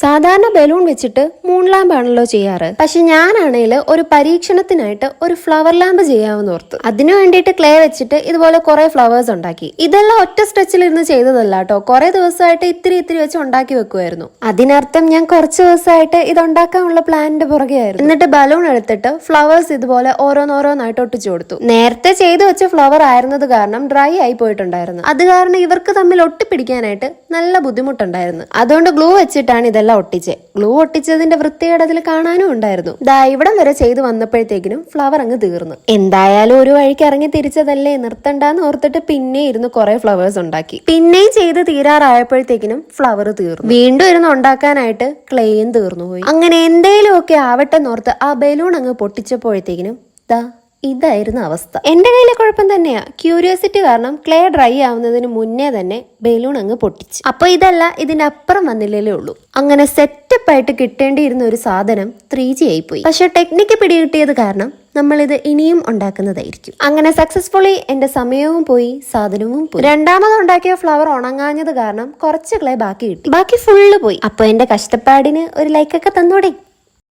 സാധാരണ ബലൂൺ വെച്ചിട്ട് moon lamp ആണല്ലോ ചെയ്യാറ്. പക്ഷെ ഞാനാണെങ്കിൽ ഒരു പരീക്ഷണത്തിനായിട്ട് ഒരു ഫ്ലവർ ലാമ്പ് ചെയ്യാമെന്ന് ഓർത്തു. അതിനു വേണ്ടിയിട്ട് ക്ലേ വെച്ചിട്ട് ഇതുപോലെ കുറെ ഫ്ലവേഴ്സ് ഉണ്ടാക്കി. ഇതെല്ലാം ഒറ്റ സ്ട്രെച്ചിൽ ഇരുന്ന് ചെയ്തതല്ല കേട്ടോ, കുറെ ദിവസമായിട്ട് ഇത്തിരി ഇത്തിരി വെച്ച് ഉണ്ടാക്കി വെക്കുമായിരുന്നു. അതിനർത്ഥം ഞാൻ കുറച്ച് ദിവസമായിട്ട് ഇത് ഉണ്ടാക്കാനുള്ള പ്ലാനിന്റെ പുറകെയായിരുന്നു. എന്നിട്ട് ബലൂൺ എടുത്തിട്ട് ഫ്ലവേഴ്സ് ഇതുപോലെ ഓരോന്നോരോന്നായിട്ട് ഒട്ടിച്ചു കൊടുത്തു. നേരത്തെ ചെയ്തു വെച്ച ഫ്ലവർ ആയിരുന്നത് കാരണം ഡ്രൈ ആയി പോയിട്ടുണ്ടായിരുന്നു. അത് കാരണം ഇവർക്ക് തമ്മിൽ ഒട്ടിപ്പിടിക്കാനായിട്ട് നല്ല ബുദ്ധിമുട്ടുണ്ടായിരുന്നു. അതുകൊണ്ട് ഗ്ലൂ വെച്ചിട്ടാണ് ഇതെല്ലാം ഒട്ടിച്ചേ. ഗ്ലൂ ഒട്ടിച്ചതിന്റെ വൃത്തികേട് അതിൽ കാണാനും ഉണ്ടായിരുന്നു. ദാ ഇവിടം വരെ ചെയ്തു വന്നപ്പോഴത്തേക്കിനും ഫ്ലവർ അങ്ങ് തീർന്നു. എന്തായാലും ഒരു വഴിക്ക് ഇറങ്ങി തിരിച്ചതല്ലേ, നിർത്തണ്ടെന്ന് ഓർത്തിട്ട് പിന്നെ ഇരുന്ന് കുറെ ഫ്ലവേഴ്സ് ഉണ്ടാക്കി. പിന്നെയും ചെയ്ത് തീരാറായപ്പോഴത്തേക്കിനും ഫ്ലവർ തീർന്നു. വീണ്ടും ഇരുന്ന് ഉണ്ടാക്കാനായിട്ട് ക്ലേയും തീർന്നുപോയി. അങ്ങനെ എന്തേലും ഒക്കെ ആവട്ടെ എന്നോർത്ത് ആ ബലൂൺ അങ്ങ് പൊട്ടിച്ചപ്പോഴത്തേക്കിനും ദാ ഇതായിരുന്നു അവസ്ഥ. എന്റെ കയ്യിലെ കുഴപ്പം തന്നെയാ, ക്യൂരിയോസിറ്റി കാരണം ക്ലേ ഡ്രൈ ആവുന്നതിന് മുന്നേ തന്നെ ബലൂൺ അങ്ങ് പൊട്ടിച്ച്. അപ്പൊ ഇതല്ല, ഇതിന്റെ അപ്പുറം വന്നില്ലേ ഉള്ളൂ. അങ്ങനെ സെറ്റപ്പ് ആയിട്ട് കിട്ടേണ്ടിയിരുന്ന ഒരു സാധനം 3G ആയിപ്പോയി. പക്ഷെ ടെക്നിക്ക് പിടികിട്ടിയത് കാരണം നമ്മളിത് ഇനിയും ഉണ്ടാക്കുന്നതായിരിക്കും. അങ്ങനെ സക്സസ്ഫുള്ളി എന്റെ സമയവും പോയി, സാധനവും പോയി. രണ്ടാമത് ഉണ്ടാക്കിയ ഫ്ലവർ ഉണങ്ങാഞ്ഞത് കാരണം കുറച്ച് ക്ലേ ബാക്കി കിട്ടി. ബാക്കി ഫുള്ള് പോയി. അപ്പൊ എന്റെ കഷ്ടപ്പാടിന് ഒരു ലൈക്കൊക്കെ തന്നോടെ.